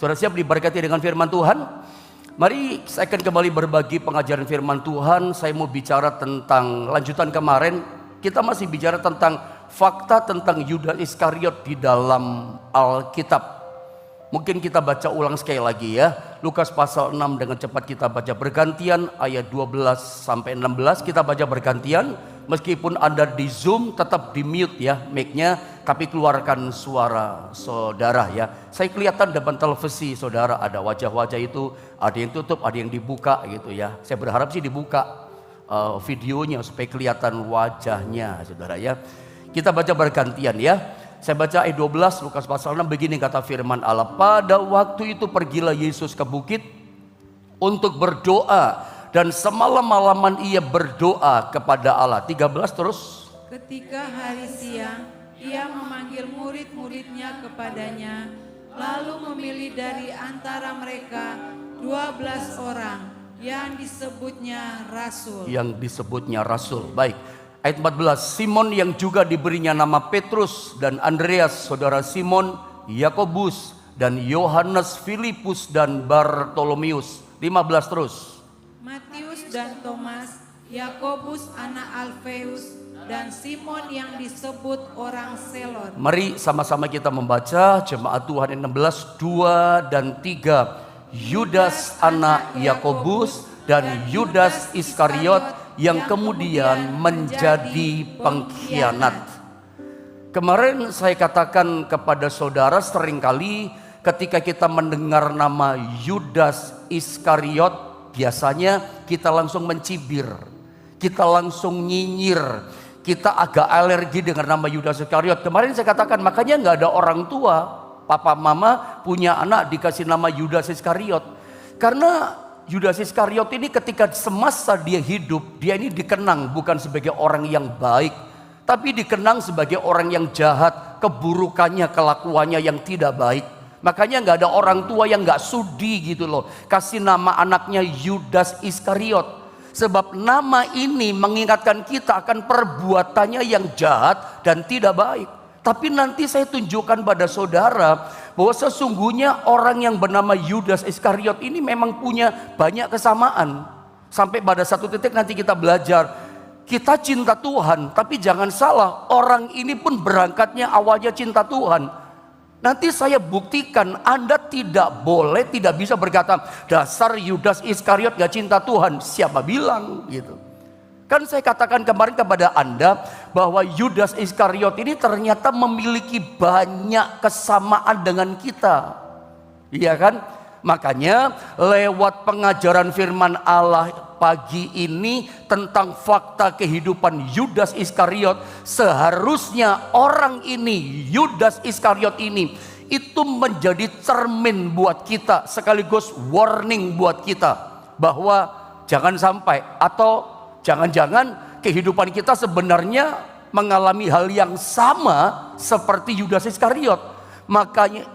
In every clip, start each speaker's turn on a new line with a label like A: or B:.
A: Sudah siap diberkati dengan firman Tuhan? Mari saya akan kembali berbagi pengajaran firman Tuhan. Saya mau bicara tentang lanjutan kemarin. Kita masih bicara tentang fakta tentang Yudas Iskariot di dalam Alkitab. Mungkin kita baca ulang sekali lagi ya. Lukas pasal 6 dengan cepat kita baca bergantian ayat 12 sampai 16 kita baca bergantian. Meskipun Anda di Zoom tetap di mute ya mic-nya, tapi keluarkan suara saudara ya. Saya kelihatan depan televisi saudara ada wajah-wajah itu, ada yang tutup, ada yang dibuka gitu ya. Saya berharap sih dibuka videonya supaya kelihatan wajahnya saudara ya. Kita baca bergantian ya. Saya baca ayat 12 Lukas pasal 6 begini kata firman Allah. Pada waktu itu pergilah Yesus ke bukit untuk berdoa. Dan semalam-malaman ia berdoa kepada Allah. 13 terus.
B: Ketika hari siang, ia memanggil murid-muridnya kepadanya, lalu memilih dari antara mereka 12 orang yang disebutnya rasul.
A: Yang disebutnya rasul. Baik. Ayat 14. Simon yang juga diberinya nama Petrus dan Andreas, saudara Simon, Yakobus dan Yohanes, Filipus dan Bartolomeus. 15 terus.
B: Matius dan Thomas, Yakobus anak Alfeus, dan Simon yang disebut orang Selot.
A: Mari sama-sama kita membaca jemaat Tuhan yang 16, 2 dan 3. Yudas anak Yakobus dan Yudas Iskariot yang kemudian menjadi pengkhianat. Kemarin saya katakan kepada saudara seringkali ketika kita mendengar nama Yudas Iskariot, biasanya kita langsung mencibir, kita langsung nyinyir, kita agak alergi dengan nama Yudas Iskariot. Kemarin saya katakan makanya nggak ada orang tua, papa mama punya anak dikasih nama Yudas Iskariot. Karena Yudas Iskariot ini ketika semasa dia hidup, dia ini dikenang bukan sebagai orang yang baik, tapi dikenang sebagai orang yang jahat, keburukannya, kelakuannya yang tidak baik. Makanya nggak ada orang tua yang nggak sudi gitu loh kasih nama anaknya Yudas Iskariot. Sebab nama ini mengingatkan kita akan perbuatannya yang jahat dan tidak baik. Tapi nanti saya tunjukkan pada saudara bahwa sesungguhnya orang yang bernama Yudas Iskariot ini memang punya banyak kesamaan. Sampai pada satu titik nanti kita belajar, kita cinta Tuhan, tapi jangan salah, orang ini pun berangkatnya awalnya cinta Tuhan. Nanti saya buktikan Anda tidak boleh, tidak bisa berkata dasar Yudas Iskariot gak cinta Tuhan. Siapa bilang gitu? Kan saya katakan kemarin kepada Anda bahwa Yudas Iskariot ini ternyata memiliki banyak kesamaan dengan kita. Iya kan? Makanya lewat pengajaran firman Allah pagi ini tentang fakta kehidupan Yudas Iskariot, seharusnya orang ini, Yudas Iskariot ini, itu menjadi cermin buat kita, sekaligus warning buat kita bahwa jangan sampai atau jangan-jangan kehidupan kita sebenarnya mengalami hal yang sama seperti Yudas Iskariot.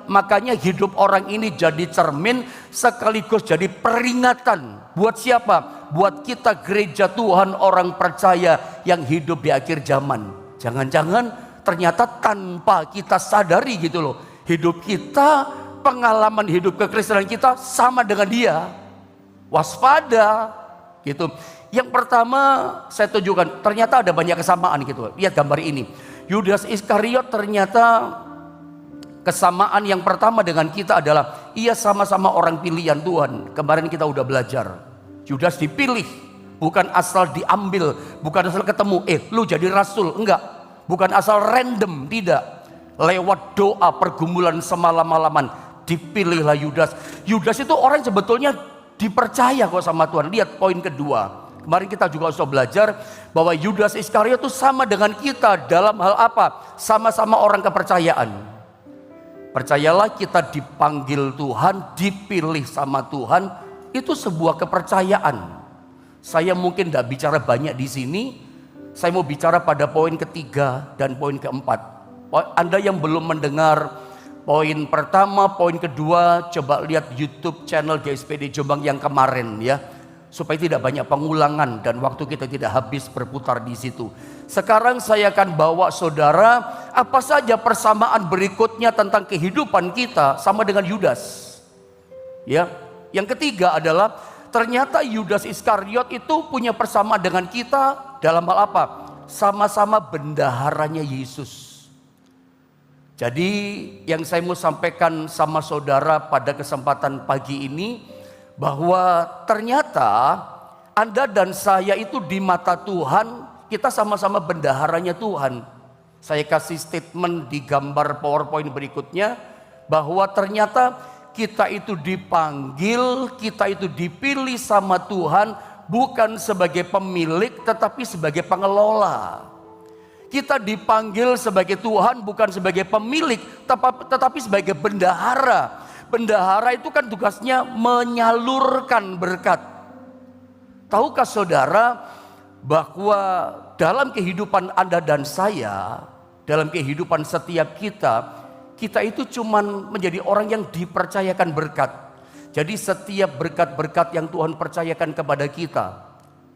A: Makanya hidup orang ini jadi cermin sekaligus jadi peringatan. Buat siapa? Buat kita gereja Tuhan, orang percaya yang hidup di akhir zaman. Jangan-jangan ternyata tanpa kita sadari gitu loh, hidup kita, pengalaman hidup kekristenan kita sama dengan dia. Waspada gitu. Yang pertama saya tunjukkan, ternyata ada banyak kesamaan gitu. Lihat gambar ini. Yudas Iskariot ternyata kesamaan yang pertama dengan kita adalah ia sama-sama orang pilihan Tuhan. Kemarin kita udah belajar. Yudas dipilih, bukan asal diambil, bukan asal ketemu, lu jadi rasul, enggak. Bukan asal random, tidak. Lewat doa pergumulan semalam-malaman dipilihlah Yudas. Yudas itu orang sebetulnya dipercaya kok sama Tuhan. Lihat poin kedua. Kemarin kita juga sudah belajar bahwa Yudas Iskariot itu sama dengan kita dalam hal apa? Sama-sama orang kepercayaan. Percayalah kita dipanggil Tuhan, dipilih sama Tuhan, itu sebuah kepercayaan. Saya mungkin tidak bicara banyak di sini, saya mau bicara pada poin ketiga dan poin keempat. Anda yang belum mendengar poin pertama, poin kedua, coba lihat YouTube channel GSPD Jombang yang kemarin ya. Supaya tidak banyak pengulangan dan waktu kita tidak habis berputar di situ. Sekarang saya akan bawa saudara apa saja persamaan berikutnya tentang kehidupan kita sama dengan Yudas. Ya. Yang ketiga adalah ternyata Yudas Iskariot itu punya persamaan dengan kita dalam hal apa? Sama-sama bendaharanya Yesus. Jadi yang saya mau sampaikan sama saudara pada kesempatan pagi ini, bahwa ternyata Anda dan saya itu di mata Tuhan, kita sama-sama bendaharanya Tuhan. Saya kasih statement di gambar PowerPoint berikutnya, bahwa ternyata kita itu dipanggil, kita itu dipilih sama Tuhan bukan sebagai pemilik tetapi sebagai pengelola. Kita dipanggil sebagai Tuhan bukan sebagai pemilik tetapi sebagai bendahara. Bendahara itu kan tugasnya menyalurkan berkat. Tahukah saudara bahwa dalam kehidupan Anda dan saya, dalam kehidupan setiap kita itu cuman menjadi orang yang dipercayakan berkat. Jadi setiap berkat-berkat yang Tuhan percayakan kepada kita,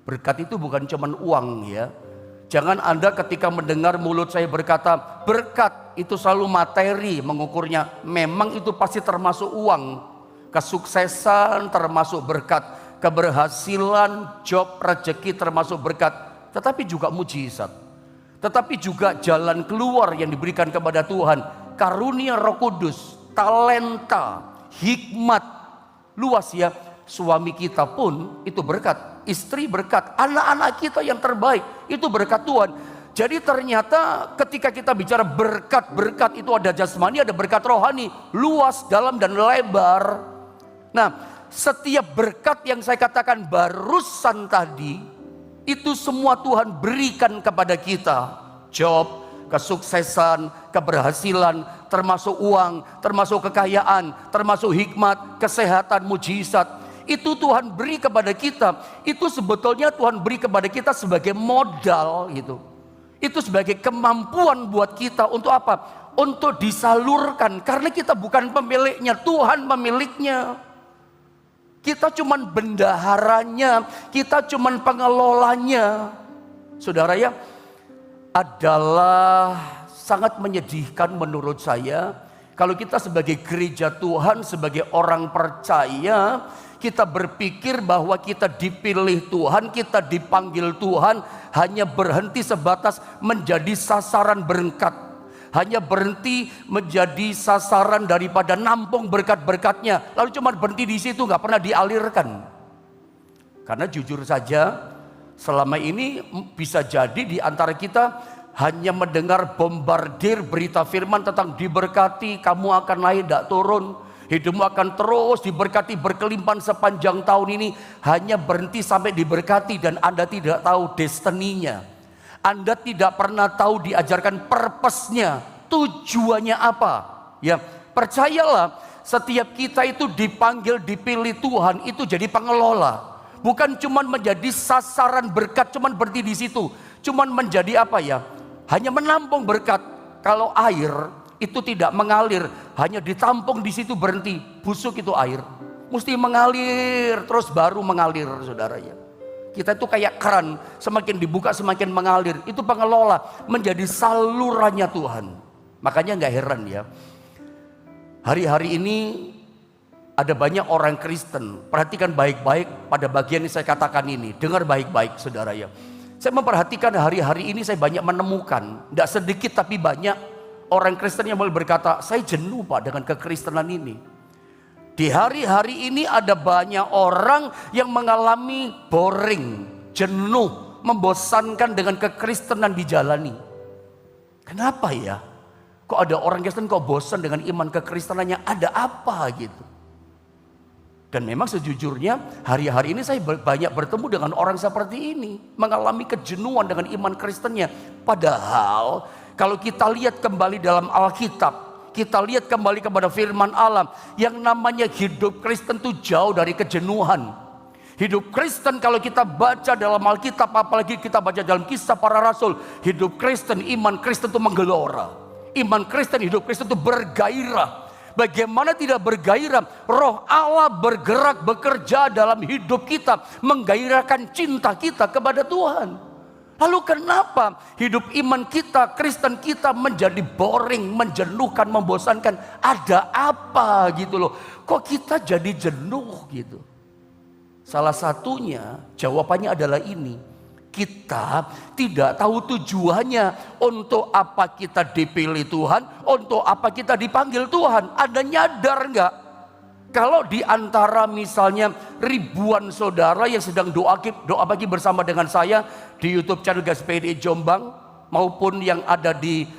A: berkat itu bukan cuman uang ya. Jangan Anda ketika mendengar mulut saya berkata berkat itu selalu materi mengukurnya. Memang itu pasti termasuk uang. Kesuksesan termasuk berkat. Keberhasilan, job, rezeki termasuk berkat. Tetapi juga mujizat. Tetapi juga jalan keluar yang diberikan kepada Tuhan. Karunia Roh Kudus, talenta, hikmat. Luas ya. Suami kita pun itu berkat. Istri berkat, anak-anak kita yang terbaik itu berkat Tuhan. Jadi ternyata ketika kita bicara berkat-berkat itu ada jasmani, ada berkat rohani, luas, dalam dan lebar. Nah, setiap berkat yang saya katakan barusan tadi itu semua Tuhan berikan kepada kita. Job, kesuksesan, keberhasilan, termasuk uang, termasuk kekayaan, termasuk hikmat, kesehatan, mujizat. Itu Tuhan beri kepada kita. Itu sebetulnya Tuhan beri kepada kita sebagai modal gitu. Itu sebagai kemampuan buat kita untuk apa? Untuk disalurkan. Karena kita bukan pemiliknya, Tuhan pemiliknya. Kita cuman bendaharanya, kita cuman pengelolanya. Saudara ya, adalah sangat menyedihkan menurut saya kalau kita sebagai gereja Tuhan, sebagai orang percaya, kita berpikir bahwa kita dipilih Tuhan, kita dipanggil Tuhan, hanya berhenti sebatas menjadi sasaran berkat. Hanya berhenti menjadi sasaran daripada nampung berkat-berkatnya. Lalu cuma berhenti di situ, gak pernah dialirkan. Karena jujur saja, selama ini bisa jadi di antara kita hanya mendengar bombardir berita firman tentang diberkati, kamu akan naik tak turun. Hidupmu akan terus diberkati berkelimpahan sepanjang tahun ini. Hanya berhenti sampai diberkati dan Anda tidak tahu destininya. Anda tidak pernah tahu diajarkan purpose-nya, tujuannya apa. Ya, percayalah, setiap kita itu dipanggil, dipilih Tuhan itu jadi pengelola. Bukan cuman menjadi sasaran berkat, cuman berhenti di situ. Cuman menjadi apa ya? Hanya menampung berkat. Kalau air itu tidak mengalir, hanya ditampung di situ berhenti, busuk itu air. Mesti mengalir, terus baru mengalir, saudara ya. Kita itu kayak keran, semakin dibuka semakin mengalir. Itu pengelola, menjadi salurannya Tuhan. Makanya gak heran ya, hari-hari ini ada banyak orang Kristen. Perhatikan baik-baik pada bagian yang saya katakan ini. Dengar baik-baik saudara ya. Saya memperhatikan hari-hari ini saya banyak menemukan, tidak sedikit tapi banyak orang Kristen yang boleh berkata, saya jenuh Pak dengan kekristenan ini. Di hari-hari ini ada banyak orang yang mengalami boring, jenuh, membosankan dengan kekristenan dijalani. Kenapa ya? Kok ada orang Kristen kok bosan dengan iman kekristenannya? Ada apa gitu? Dan memang sejujurnya hari-hari ini saya banyak bertemu dengan orang seperti ini. Mengalami kejenuhan dengan iman Kristennya. Padahal kalau kita lihat kembali dalam Alkitab, kita lihat kembali kepada firman Allah, yang namanya hidup Kristen itu jauh dari kejenuhan. Hidup Kristen kalau kita baca dalam Alkitab, apalagi kita baca dalam Kisah Para Rasul, hidup Kristen, iman Kristen itu menggelora. Iman Kristen, hidup Kristen itu bergairah. Bagaimana tidak bergairah? Roh Allah bergerak, bekerja dalam hidup kita, menggairahkan cinta kita kepada Tuhan. Lalu kenapa hidup iman kita, Kristen kita menjadi boring, menjenuhkan, membosankan? Ada apa gitu loh? Kok kita jadi jenuh gitu? Salah satunya jawabannya adalah ini. Kita tidak tahu tujuannya. Untuk apa kita dipilih Tuhan? Untuk apa kita dipanggil Tuhan? Anda nyadar nggak? Kalau di antara misalnya ribuan saudara yang sedang doa pagi bersama dengan saya di YouTube channel GSPD Jombang maupun yang ada di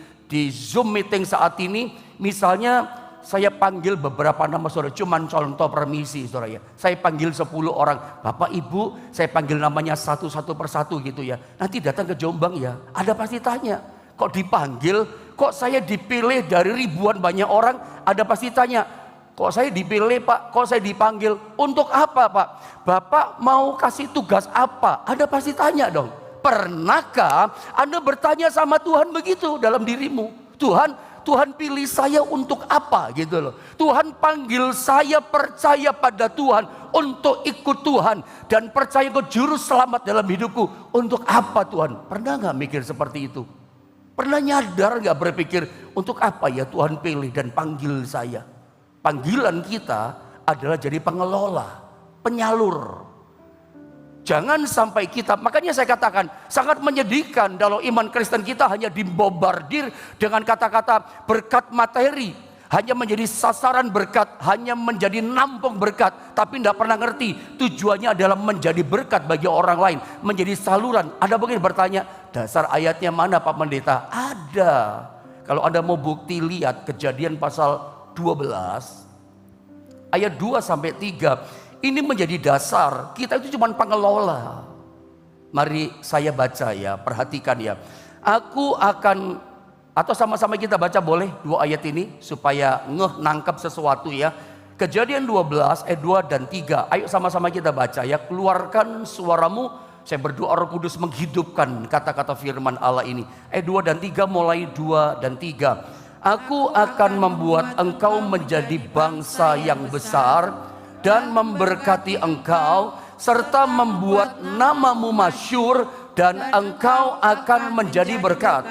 A: Zoom meeting saat ini, misalnya saya panggil beberapa nama saudara, cuman contoh permisi saudara ya. Saya panggil 10 orang, Bapak Ibu, saya panggil namanya satu-satu persatu gitu ya. Nanti datang ke Jombang ya, ada pasti tanya, kok dipanggil, kok saya dipilih dari ribuan banyak orang, ada pasti tanya. Kok saya dipilih Pak? Kok saya dipanggil? Untuk apa Pak? Bapak mau kasih tugas apa? Anda pasti tanya dong. Pernahkah Anda bertanya sama Tuhan begitu dalam dirimu? Tuhan pilih saya untuk apa gitu loh. Tuhan panggil saya percaya pada Tuhan untuk ikut Tuhan. Dan percaya ke juru selamat dalam hidupku. Untuk apa Tuhan? Pernah gak mikir seperti itu? Pernah nyadar gak berpikir untuk apa ya Tuhan pilih dan panggil saya? Panggilan kita adalah jadi pengelola, penyalur. Jangan sampai kita, makanya saya katakan sangat menyedihkan kalau iman Kristen kita hanya dibombardir dengan kata-kata berkat materi. Hanya menjadi sasaran berkat, hanya menjadi nampung berkat. Tapi tidak pernah ngerti tujuannya adalah menjadi berkat bagi orang lain. Menjadi saluran. Ada mungkin bertanya, dasar ayatnya mana Pak Pendeta? Ada. Kalau Anda mau bukti lihat Kejadian pasal 12 ayat 2 sampai 3. Ini menjadi dasar. Kita itu cuma pengelola. Mari saya baca ya, perhatikan ya. Aku akan, atau sama-sama kita baca boleh 2 ayat ini supaya nangkep sesuatu ya. Kejadian 12 ayat 2 dan 3. Ayo sama-sama kita baca ya. Keluarkan suaramu. Saya berdoa Roh Kudus menghidupkan kata-kata firman Allah ini. Ayat 2 dan 3 mulai 2 dan 3. Aku akan membuat engkau menjadi bangsa yang besar dan memberkati engkau serta membuat namamu masyhur dan engkau akan menjadi berkat.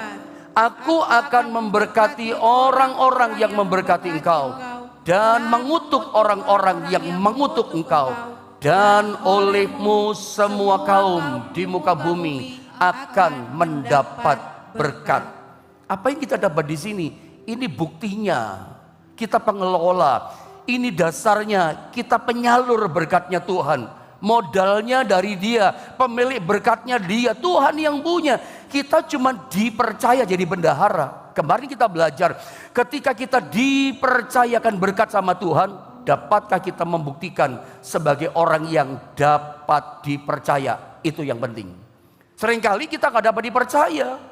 A: Aku akan memberkati orang-orang yang memberkati engkau dan mengutuk orang-orang yang mengutuk engkau, dan olehmu semua kaum di muka bumi akan mendapat berkat. Apa yang kita dapat di sini? Ini buktinya kita pengelola. Ini dasarnya kita penyalur berkatnya Tuhan. Modalnya dari Dia, pemilik berkatnya Dia, Tuhan yang punya. Kita cuma dipercaya jadi bendahara. Kemarin kita belajar, ketika kita dipercayakan berkat sama Tuhan, dapatkah kita membuktikan sebagai orang yang dapat dipercaya? Itu yang penting. Seringkali kita gak dapat dipercaya.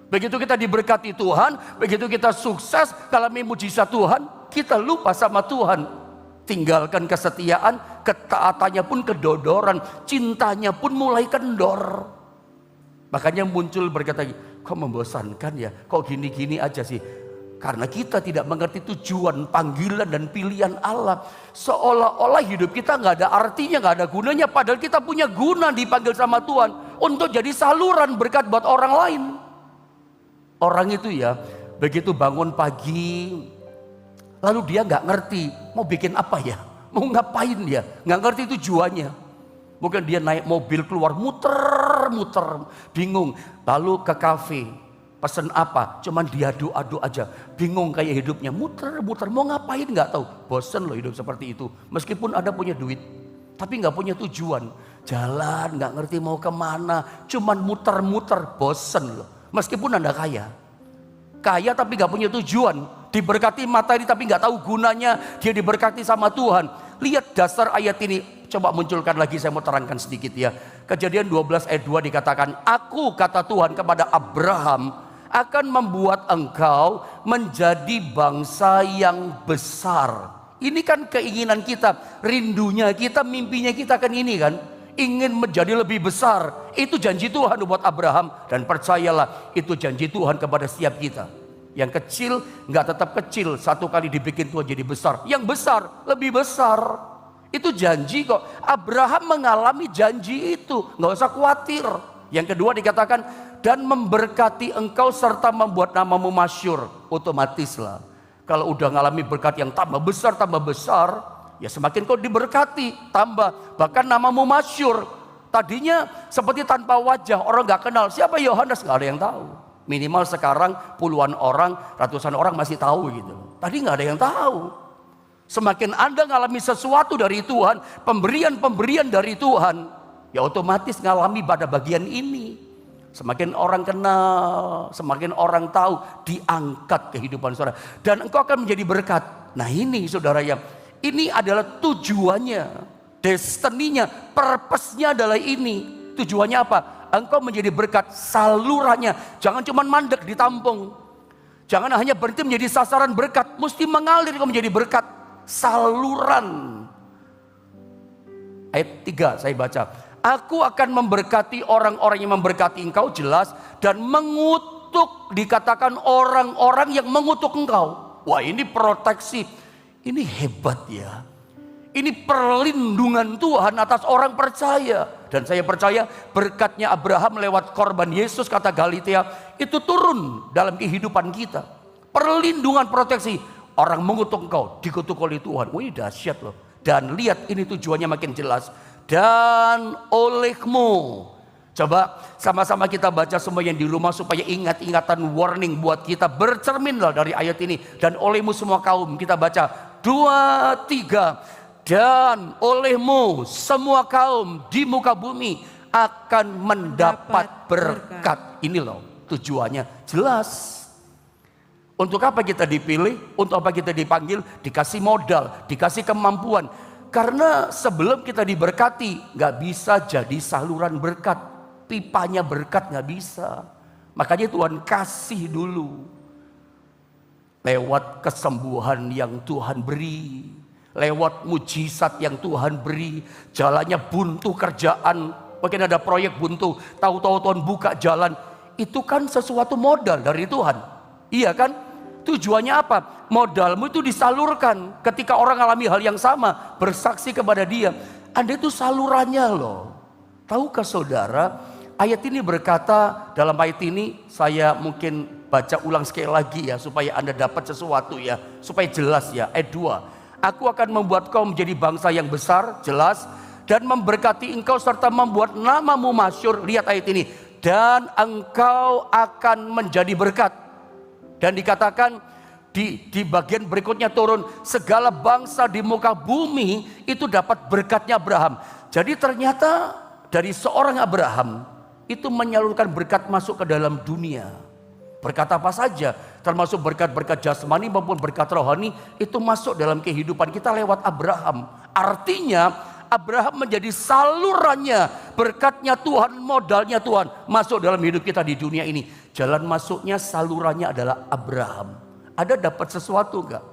A: Begitu kita diberkati Tuhan, begitu kita sukses kalami mujizat Tuhan, kita lupa sama Tuhan. Tinggalkan kesetiaan, ketaatannya pun kedodoran, cintanya pun mulai kendor. Makanya muncul berkata, kok membosankan ya, kok gini-gini aja sih. Karena kita tidak mengerti tujuan, panggilan dan pilihan Allah. Seolah-olah hidup kita gak ada artinya, gak ada gunanya. Padahal kita punya guna dipanggil sama Tuhan untuk jadi saluran berkat buat orang lain. Orang itu ya, begitu bangun pagi, lalu dia nggak ngerti mau bikin apa ya, mau ngapain ya, nggak ngerti tujuannya. Mungkin dia naik mobil keluar, muter-muter, bingung. Lalu ke kafe, pesen apa, cuman diaduk-aduk aja, bingung kayak hidupnya, muter-muter, mau ngapain nggak tahu. Bosen loh hidup seperti itu, meskipun ada punya duit, tapi nggak punya tujuan. Jalan nggak ngerti mau kemana, cuman muter-muter, bosen loh. Meskipun Anda kaya tapi gak punya tujuan, diberkati materi tapi gak tahu gunanya, dia diberkati sama Tuhan. Lihat dasar ayat ini, coba munculkan lagi, saya mau terangkan sedikit ya. Kejadian 12 ayat 2 dikatakan, aku kata Tuhan kepada Abraham, akan membuat engkau menjadi bangsa yang besar. Ini kan keinginan kita, rindunya kita, mimpinya kita kan ini kan. Ingin menjadi lebih besar. Itu janji Tuhan buat Abraham. Dan percayalah, itu janji Tuhan kepada setiap kita. Yang kecil gak tetap kecil, satu kali dibikin Tuhan jadi besar. Yang besar lebih besar. Itu janji kok. Abraham mengalami janji itu, gak usah khawatir. Yang kedua dikatakan, dan memberkati engkau serta membuat namamu masyhur. Otomatis lah, kalau udah ngalami berkat yang tambah besar, ya semakin kau diberkati, tambah. Bahkan namamu masyhur. Tadinya seperti tanpa wajah, orang gak kenal. Siapa Yohanes? Gak ada yang tahu. Minimal sekarang puluhan orang, ratusan orang masih tahu gitu. Tadi gak ada yang tahu. Semakin Anda ngalami sesuatu dari Tuhan, pemberian-pemberian dari Tuhan, ya otomatis ngalami pada bagian ini. Semakin orang kenal, semakin orang tahu, diangkat kehidupan saudara. Dan engkau akan menjadi berkat. Nah ini saudara, yang ini adalah tujuannya, destininya, purpose-nya adalah ini. Tujuannya apa? Engkau menjadi berkat, salurannya. Jangan cuma mandek ditampung. Jangan hanya berhenti menjadi sasaran berkat, mesti mengalir engkau menjadi berkat. Saluran. Ayat 3 saya baca. Aku akan memberkati orang-orang yang memberkati engkau, jelas. Dan mengutuk, dikatakan orang-orang yang mengutuk engkau. Wah ini proteksi. Ini hebat ya. Ini perlindungan Tuhan atas orang percaya. Dan saya percaya berkatnya Abraham lewat korban Yesus, kata Galatia, itu turun dalam kehidupan kita. Perlindungan, proteksi. Orang mengutuk engkau, dikutuk oleh Tuhan. Wah ini dahsyat loh. Dan lihat ini tujuannya makin jelas. Dan olehmu. Coba sama-sama kita baca semua yang di rumah supaya ingat-ingatan warning buat kita. Bercerminlah dari ayat ini. Dan olehmu semua kaum. Kita baca 2, 3. Dan olehmu semua kaum di muka bumi akan mendapat berkat. Ini loh tujuannya jelas. Untuk apa kita dipilih? Untuk apa kita dipanggil? Dikasih modal, dikasih kemampuan. Karena sebelum kita diberkati, gak bisa jadi saluran berkat. Pipanya berkat gak bisa. Makanya Tuhan kasih dulu. Lewat kesembuhan yang Tuhan beri. Lewat mujizat yang Tuhan beri. Jalannya buntu kerjaan. Mungkin ada proyek buntu. Tahu-tahu Tuhan buka jalan. Itu kan sesuatu modal dari Tuhan. Iya kan? Tujuannya apa? Modalmu itu disalurkan. Ketika orang alami hal yang sama, bersaksi kepada dia. Anda itu salurannya loh. Tahukah saudara, ayat ini berkata, dalam ayat ini saya mungkin baca ulang sekali lagi ya, supaya Anda dapat sesuatu ya, supaya jelas ya. Ayat 2. Aku akan membuat kau menjadi bangsa yang besar, jelas. Dan memberkati engkau serta membuat namamu masyhur. Lihat ayat ini. Dan engkau akan menjadi berkat. Dan dikatakan di bagian berikutnya turun, segala bangsa di muka bumi itu dapat berkatnya Abraham. Jadi ternyata dari seorang Abraham itu menyalurkan berkat masuk ke dalam dunia. Berkat apa saja, termasuk berkat-berkat jasmani maupun berkat rohani, itu masuk dalam kehidupan kita lewat Abraham. Artinya Abraham menjadi salurannya, berkatnya Tuhan, modalnya Tuhan masuk dalam hidup kita di dunia ini. Jalan masuknya, salurannya adalah Abraham. Anda dapat sesuatu enggak?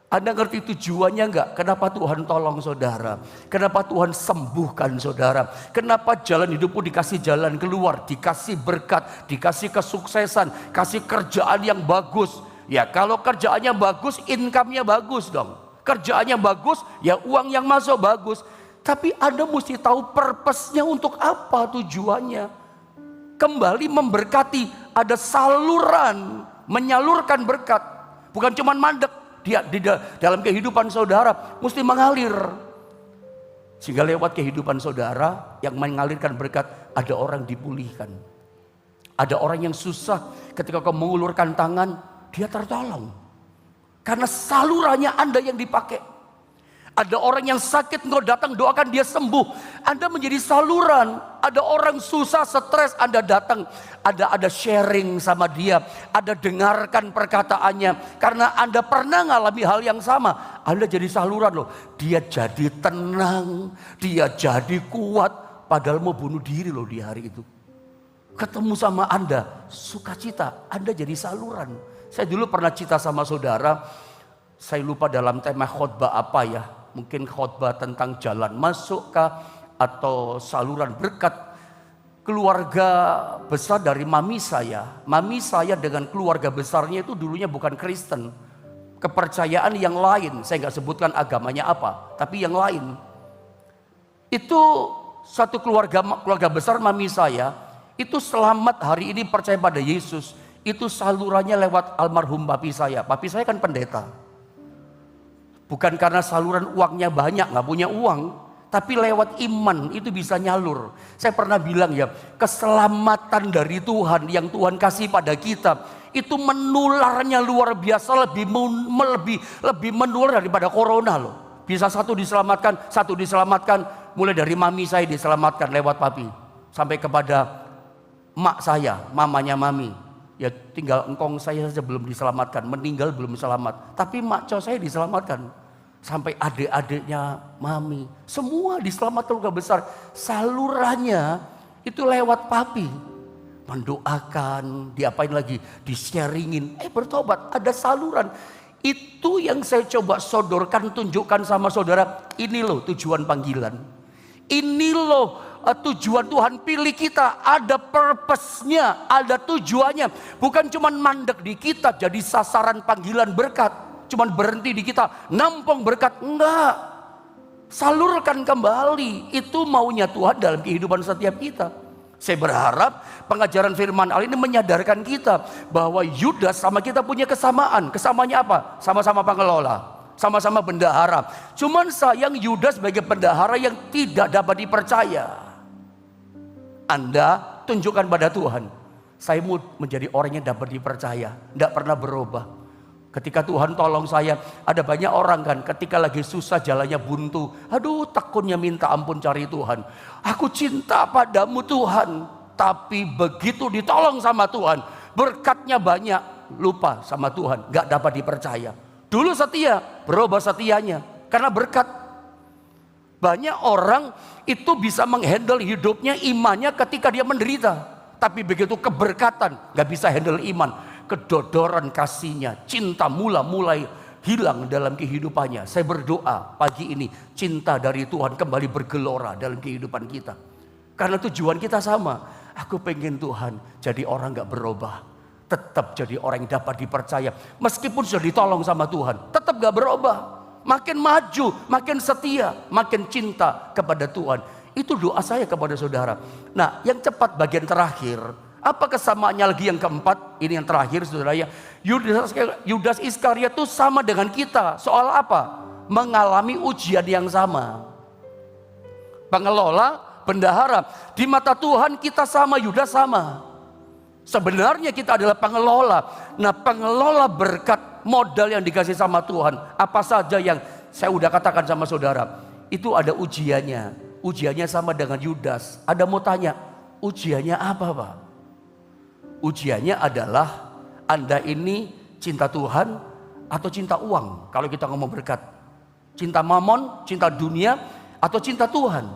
A: Anda ngerti tujuannya enggak? Kenapa Tuhan tolong saudara? Kenapa Tuhan sembuhkan saudara? Kenapa jalan hidupmu dikasih jalan keluar, dikasih berkat, dikasih kesuksesan, kasih kerjaan yang bagus? Ya kalau kerjaannya bagus, income-nya bagus dong. Kerjaannya bagus, ya uang yang masuk bagus. Tapi Anda mesti tahu purpose-nya untuk apa, tujuannya. Kembali memberkati, ada saluran, menyalurkan berkat. Bukan cuma mandek, dia di dalam kehidupan saudara mesti mengalir. Sehingga lewat kehidupan saudara yang mengalirkan berkat, ada orang dipulihkan. Ada orang yang susah, ketika kau mengulurkan tangan, dia tertolong. Karena salurannya Anda yang dipakai. Ada orang yang sakit, engkau datang doakan dia sembuh. Anda menjadi saluran. Ada orang susah, stres, Anda datang. Ada sharing sama dia. Ada dengarkan perkataannya. Karena Anda pernah ngalami hal yang sama. Anda jadi saluran loh. Dia jadi tenang. Dia jadi kuat. Padahal mau bunuh diri loh di hari itu. Ketemu sama Anda, sukacita. Anda jadi saluran. Saya dulu pernah cerita sama saudara. Saya lupa dalam tema khotbah apa ya. Mungkin khotbah tentang jalan masuk kah, atau saluran berkat. Keluarga besar dari mami saya dengan keluarga besarnya itu dulunya bukan Kristen. Kepercayaan yang lain, saya nggak sebutkan agamanya apa, tapi yang lain. Itu satu keluarga besar mami saya itu selamat hari ini percaya pada Yesus, itu salurannya lewat almarhum papi saya. Papi saya kan pendeta. Bukan karena saluran uangnya banyak, nggak punya uang, tapi lewat iman itu bisa nyalur. Saya pernah bilang ya, keselamatan dari Tuhan yang Tuhan kasih pada kita itu menularnya luar biasa, lebih menular daripada corona loh. Bisa satu diselamatkan, mulai dari mami saya diselamatkan lewat papi, sampai kepada mak saya, mamanya mami. Ya tinggal engkong saya saja belum diselamatkan, meninggal belum selamat. Tapi mak cowok saya diselamatkan. Sampai adik-adiknya mami, semua diselamatkan keluarga besar. Salurannya itu lewat papi. Mendoakan, diapain lagi, di-sharingin, bertobat, ada saluran. Itu yang saya coba sodorkan, tunjukkan sama saudara. Ini loh tujuan panggilan. Ini loh tujuan Tuhan pilih kita. Ada purpose-nya, ada tujuannya. Bukan cuma mandek di kita jadi sasaran panggilan berkat. Cuma berhenti di kita, nampung berkat. Enggak. Salurkan kembali. Itu maunya Tuhan dalam kehidupan setiap kita. Saya berharap pengajaran firman Allah ini menyadarkan kita bahwa Yudas sama kita punya kesamaan. Kesamaannya apa? Sama-sama pengelola, sama-sama bendahara. Cuman sayang Yudas sebagai bendahara yang tidak dapat dipercaya. Anda tunjukkan pada Tuhan, saya mau menjadi orang yang dapat dipercaya, tidak pernah berubah. Ketika Tuhan tolong saya, ada banyak orang kan ketika lagi susah jalannya buntu. Aduh takunnya minta ampun cari Tuhan. Aku cinta padamu Tuhan. Tapi begitu ditolong sama Tuhan, berkatnya banyak, lupa sama Tuhan, gak dapat dipercaya. Dulu setia, berubah setianya karena berkat. Banyak orang itu bisa menghandle hidupnya, imannya ketika dia menderita. Tapi begitu keberkatan, gak bisa handle iman. Kedodoran kasihnya, cinta mulai hilang dalam kehidupannya. Saya berdoa pagi ini cinta dari Tuhan kembali bergelora dalam kehidupan kita. Karena tujuan kita sama. Aku pengen Tuhan jadi orang gak berubah. Tetap jadi orang yang dapat dipercaya. Meskipun sudah ditolong sama Tuhan, tetap gak berubah. Makin maju, makin setia, makin cinta kepada Tuhan. Itu doa saya kepada saudara. Nah yang cepat bagian terakhir. Apa kesamaannya lagi yang keempat? Ini yang terakhir saudara ya. Yudas Iskariot itu sama dengan kita. Soal apa? Mengalami ujian yang sama. Pengelola, bendahara. Di mata Tuhan kita sama, Yudas sama. Sebenarnya kita adalah pengelola. Nah pengelola berkat modal yang dikasih sama Tuhan. Apa saja yang saya udah katakan sama saudara. Itu ada ujiannya. Ujiannya sama dengan Yudas. Ada mau tanya, ujiannya apa Pak? Ujiannya adalah Anda ini cinta Tuhan atau cinta uang. Kalau kita ngomong berkat, cinta mamon, cinta dunia atau cinta Tuhan.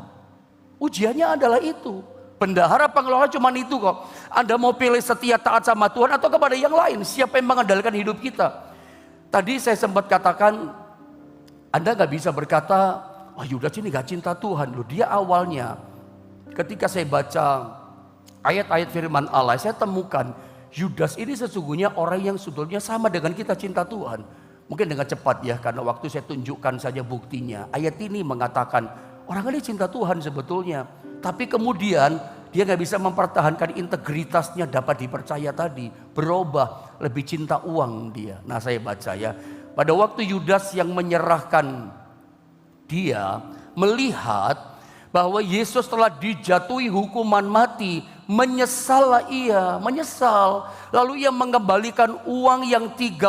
A: Ujiannya adalah itu. Bendahara pengelola cuma itu kok. Anda mau pilih setia taat sama Tuhan atau kepada yang lain. Siapa yang mengandalkan hidup kita? Tadi saya sempat katakan, Anda gak bisa berkata, oh Yudas ini gak cinta Tuhan. Loh, dia awalnya ketika saya baca ayat-ayat firman Allah, saya temukan Yudas ini sesungguhnya orang yang sebetulnya sama dengan kita cinta Tuhan. Mungkin dengan cepat ya, karena waktu saya tunjukkan saja buktinya. Ayat ini mengatakan orang ini cinta Tuhan sebetulnya. Tapi kemudian dia gak bisa mempertahankan integritasnya dapat dipercaya tadi. Berubah, lebih cinta uang dia. Nah saya baca ya, pada waktu Yudas yang menyerahkan dia melihat bahwa Yesus telah dijatuhi hukuman mati. Menyesal ia, menyesal. Lalu ia mengembalikan uang yang 30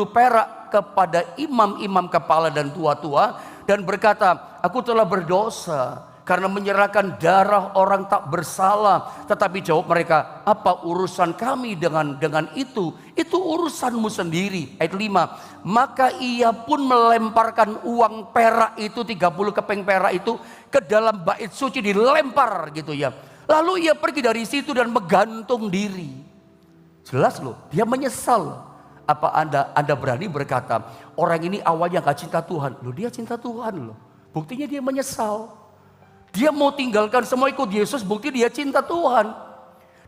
A: perak kepada imam-imam kepala dan tua-tua. Dan berkata, aku telah berdosa karena menyerahkan darah orang tak bersalah. Tetapi jawab mereka, apa urusan kami dengan itu? Itu urusanmu sendiri. Ayat 5, maka ia pun melemparkan uang perak itu, 30 keping perak itu ke dalam bait suci, dilempar gitu ya. Lalu ia pergi dari situ dan menggantung diri. Jelas loh, dia menyesal. Apa Anda berani berkata, orang ini awalnya gak cinta Tuhan. Loh dia cinta Tuhan loh. Buktinya dia menyesal. Dia mau tinggalkan semua ikut Yesus, bukti dia cinta Tuhan.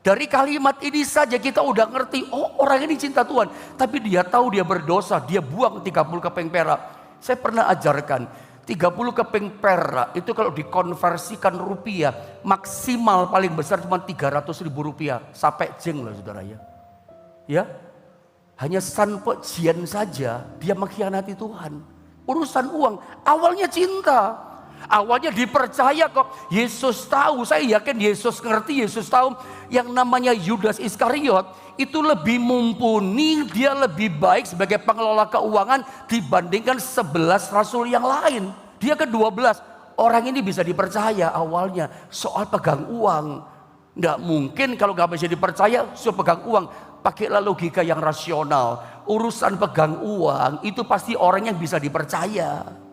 A: Dari kalimat ini saja kita udah ngerti, oh orang ini cinta Tuhan. Tapi dia tahu dia berdosa, dia buang 30 keping perak. Saya pernah ajarkan, 30 keping perak itu kalau dikonversikan rupiah maksimal paling besar cuma 300.000 rupiah. Sampai jeng loh saudara ya. Ya, hanya Sanpo Jian saja dia mengkhianati Tuhan. Urusan uang, awalnya cinta. Awalnya dipercaya kok. Yesus tahu, saya yakin Yesus ngerti, Yesus tahu yang namanya Yudas Iskariot itu lebih mumpuni, dia lebih baik sebagai pengelola keuangan dibandingkan 11 rasul yang lain. Dia ke-12, orang ini bisa dipercaya awalnya soal pegang uang. Nggak mungkin kalau nggak bisa dipercaya soal pegang uang. Pakailah logika yang rasional. Urusan pegang uang itu pasti orang yang bisa dipercaya.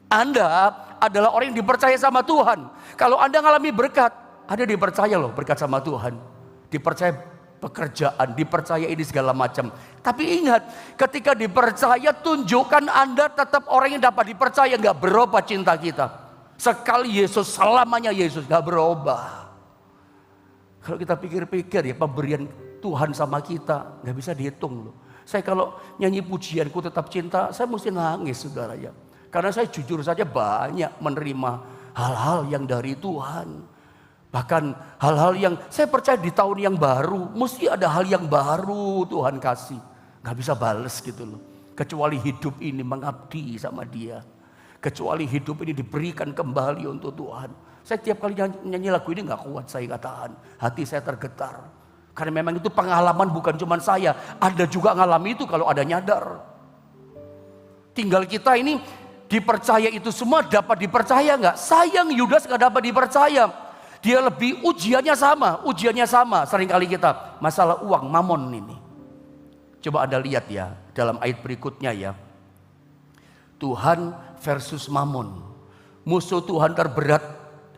A: Anda adalah orang yang dipercaya sama Tuhan. Kalau Anda ngalami berkat, Anda dipercaya loh berkat sama Tuhan. Dipercaya pekerjaan, dipercaya ini segala macam. Tapi ingat, ketika dipercaya tunjukkan Anda tetap orang yang dapat dipercaya. Gak berubah cinta kita. Sekali Yesus, selamanya Yesus, gak berubah. Kalau kita pikir-pikir ya, pemberian Tuhan sama kita gak bisa dihitung loh. Saya kalau nyanyi pujianku tetap cinta, saya mesti nangis saudara ya. Karena saya jujur saja banyak menerima hal-hal yang dari Tuhan. Bahkan hal-hal yang saya percaya di tahun yang baru, mesti ada hal yang baru Tuhan kasih. Gak bisa bales gitu loh. Kecuali hidup ini mengabdi sama dia. Kecuali hidup ini diberikan kembali untuk Tuhan. Saya tiap kali nyanyi lagu ini gak kuat, saya gak tahan. Hati saya tergetar. Karena memang itu pengalaman bukan cuma saya. Anda juga ngalami itu kalau ada nyadar. Tinggal kita ini dipercaya itu semua dapat dipercaya nggak? Sayang Yudas nggak dapat dipercaya. Dia lebih ujiannya sama. Seringkali kita masalah uang, mamon ini. Coba Anda lihat ya dalam ayat berikutnya ya. Tuhan versus mamon. Musuh Tuhan terberat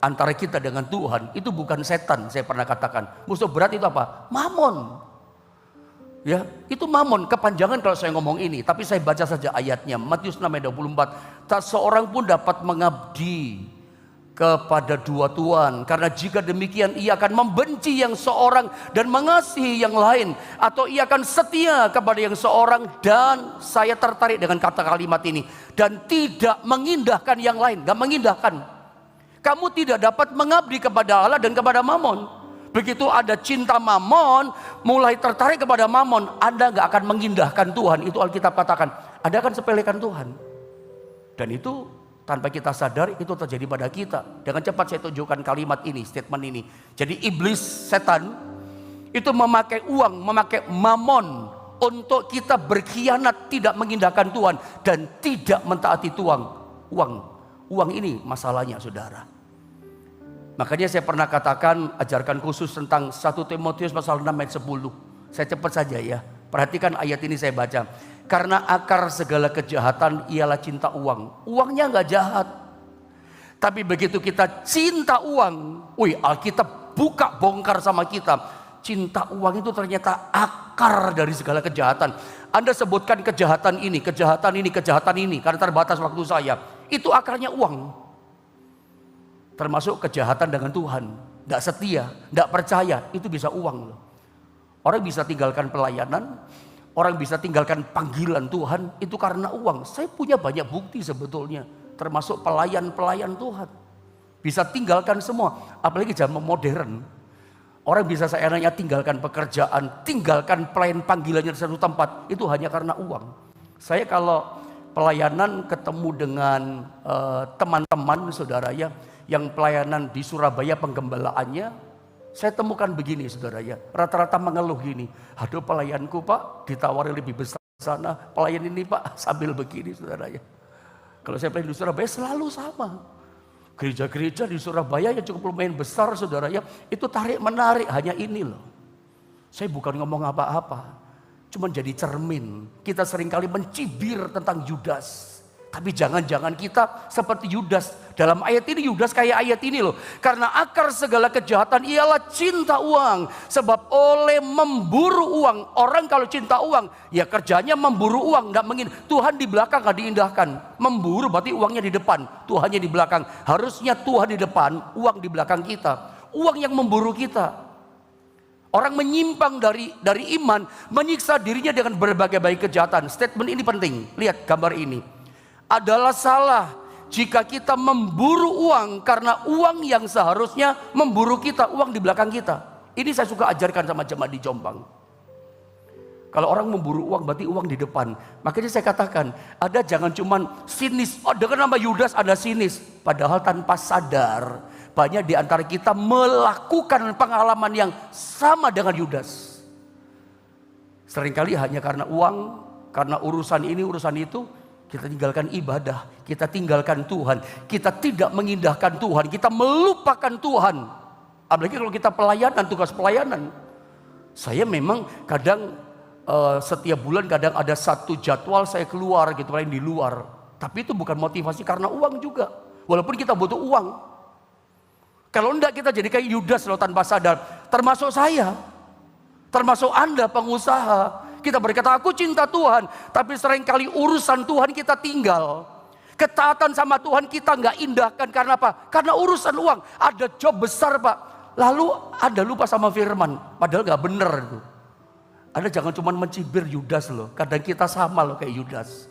A: antara kita dengan Tuhan itu bukan setan, saya pernah katakan. Musuh berat itu apa? Mamon. Ya, itu mamon, kepanjangan kalau saya ngomong ini, tapi saya baca saja ayatnya. Matius 6:24. Tak seorang pun dapat mengabdi kepada dua tuan, karena jika demikian ia akan membenci yang seorang dan mengasihi yang lain, atau ia akan setia kepada yang seorang dan saya tertarik dengan kata kalimat ini, dan tidak mengindahkan yang lain. Gak mengindahkan. Kamu tidak dapat mengabdi kepada Allah dan kepada mamon. Begitu ada cinta mamon, mulai tertarik kepada mamon, Anda gak akan mengindahkan Tuhan. Itu Alkitab katakan, Anda akan sepelekan Tuhan. Dan itu tanpa kita sadar itu terjadi pada kita. Dengan cepat saya tunjukkan kalimat ini, statement ini. Jadi iblis, setan, itu memakai uang, memakai mamon untuk kita berkhianat, tidak mengindahkan Tuhan dan tidak mentaati Tuhan. Uang ini masalahnya saudara. Makanya saya pernah katakan ajarkan khusus tentang 1 Timotius pasal 6 ayat 10. Saya cepat saja ya. Perhatikan ayat ini saya baca. Karena akar segala kejahatan ialah cinta uang. Uangnya nggak jahat. Tapi begitu kita cinta uang, Alkitab buka bongkar sama kita. Cinta uang itu ternyata akar dari segala kejahatan. Anda sebutkan kejahatan ini. Karena terbatas waktu saya. Itu akarnya uang. Termasuk kejahatan dengan Tuhan. Tidak setia, tidak percaya, itu bisa uang loh. Orang bisa tinggalkan pelayanan, orang bisa tinggalkan panggilan Tuhan, itu karena uang. Saya punya banyak bukti sebetulnya, termasuk pelayan-pelayan Tuhan. Bisa tinggalkan semua, apalagi zaman modern. Orang bisa saya nanya tinggalkan pekerjaan, tinggalkan pelayan panggilannya di satu tempat, itu hanya karena uang. Saya kalau pelayanan ketemu dengan teman-teman saudara ya, yang pelayanan di Surabaya penggembalaannya, saya temukan begini saudara ya, rata-rata mengeluh gini, aduh pelayanku Pak ditawari lebih besar sana, pelayan ini Pak sambil begini saudara ya. Kalau saya pelayan di Surabaya selalu sama. Gereja-gereja di Surabaya yang cukup lumayan besar saudara ya, itu tarik menarik hanya ini loh. Saya bukan ngomong apa-apa, cuma jadi cermin. Kita seringkali mencibir tentang Yudas. Tapi jangan-jangan kita seperti Yudas. Dalam ayat ini Yudas kayak ayat ini loh. Karena akar segala kejahatan ialah cinta uang. Sebab oleh memburu uang. Orang kalau cinta uang ya kerjanya memburu uang. Tuhan di belakang gak diindahkan. Memburu berarti uangnya di depan, Tuhannya di belakang. Harusnya Tuhan di depan, uang di belakang kita. Uang yang memburu kita. Orang menyimpang dari iman, menyiksa dirinya dengan berbagai kejahatan. Statement ini penting. Lihat gambar ini. Adalah salah jika kita memburu uang karena uang yang seharusnya memburu kita, uang di belakang kita. Ini saya suka ajarkan sama jemaat di Jombang. Kalau orang memburu uang berarti uang di depan. Makanya saya katakan, ada jangan cuman sinis. Oh, dengan nama Yudas ada sinis. Padahal tanpa sadar, banyak di antara kita melakukan pengalaman yang sama dengan Yudas. Seringkali hanya karena uang, karena urusan ini, urusan itu, kita tinggalkan ibadah, kita tinggalkan Tuhan, kita tidak mengindahkan Tuhan, kita melupakan Tuhan. Apalagi kalau kita pelayanan, tugas pelayanan. Saya memang kadang setiap bulan kadang ada satu jadwal saya keluar gitu, lain di luar. Tapi itu bukan motivasi karena uang juga. Walaupun kita butuh uang. Kalau enggak kita jadi kayak Yudas loh tanpa sadar. Termasuk saya. Termasuk Anda pengusaha. Kita berkata aku cinta Tuhan. Tapi seringkali urusan Tuhan kita tinggal. Ketaatan sama Tuhan kita nggak indahkan. Karena apa? Karena urusan uang. Ada job besar Pak. Lalu Anda lupa sama firman. Padahal nggak benar itu. Anda jangan cuma mencibir Yudas loh. Kadang kita sama loh kayak Yudas.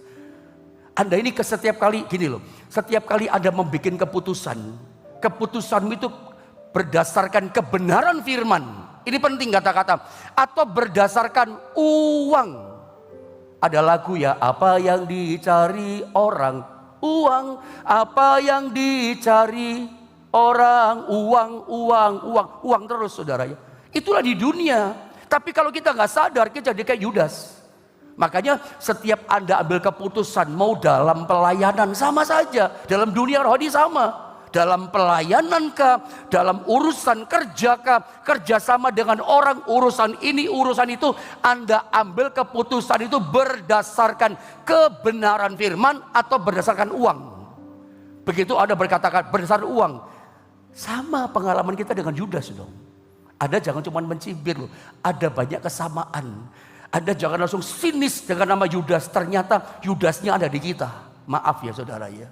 A: Anda ini setiap kali gini loh. Setiap kali Anda membuat keputusan. Keputusanmu itu berdasarkan kebenaran firman. Ini penting kata-kata. Atau berdasarkan uang. Ada lagu ya. Apa yang dicari orang? Uang. Apa yang dicari orang? Uang, uang, uang. Uang terus saudara ya. Itulah di dunia. Tapi kalau kita nggak sadar, kita jadi kayak Yudas. Makanya setiap Anda ambil keputusan, mau dalam pelayanan sama saja. Dalam dunia rohani sama. Dalam pelayanan kah, dalam urusan kerja kah, kerjasama dengan orang, urusan ini, urusan itu. Anda ambil keputusan itu berdasarkan kebenaran firman atau berdasarkan uang. Begitu Anda berkata berdasarkan uang. Sama pengalaman kita dengan Yudas dong. Anda jangan cuma mencibir loh. Ada banyak kesamaan. Anda jangan langsung sinis dengan nama Yudas. Ternyata Yudasnya ada di kita. Maaf ya saudara ya.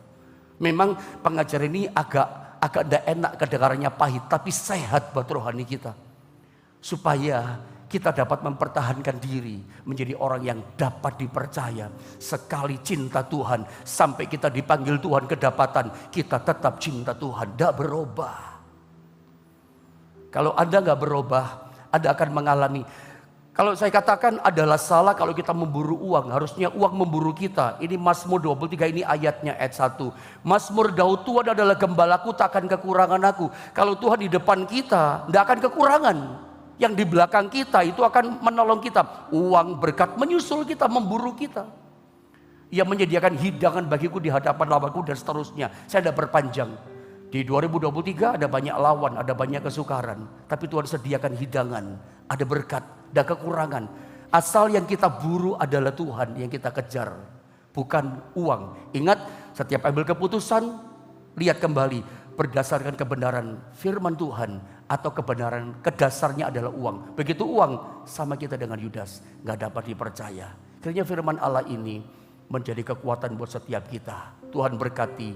A: Memang pengajaran ini agak tidak enak kedengarannya pahit. Tapi sehat buat rohani kita. Supaya kita dapat mempertahankan diri. Menjadi orang yang dapat dipercaya. Sekali cinta Tuhan. Sampai kita dipanggil Tuhan kedapatan. Kita tetap cinta Tuhan. Tidak berubah. Kalau Anda nggak berubah, Anda akan mengalami. Kalau saya katakan adalah salah kalau kita memburu uang. Harusnya uang memburu kita. Ini Mazmur 23, ini ayatnya ayat 1. Mazmur Daud, Tuhan adalah gembalaku, takkan kekurangan aku. Kalau Tuhan di depan kita, tidak akan kekurangan. Yang di belakang kita itu akan menolong kita. Uang berkat menyusul kita, memburu kita. Ia menyediakan hidangan bagiku di hadapan lawanku dan seterusnya. Saya tidak berpanjang. Di 2023 ada banyak lawan, ada banyak kesukaran. Tapi Tuhan sediakan hidangan, ada berkat, ada kekurangan. Asal yang kita buru adalah Tuhan yang kita kejar. Bukan uang. Ingat, setiap ambil keputusan, lihat kembali. Berdasarkan kebenaran firman Tuhan. Atau kebenaran kedasarnya adalah uang. Begitu uang, sama kita dengan Yudas. Gak dapat dipercaya. Kiranya firman Allah ini menjadi kekuatan buat setiap kita. Tuhan berkati.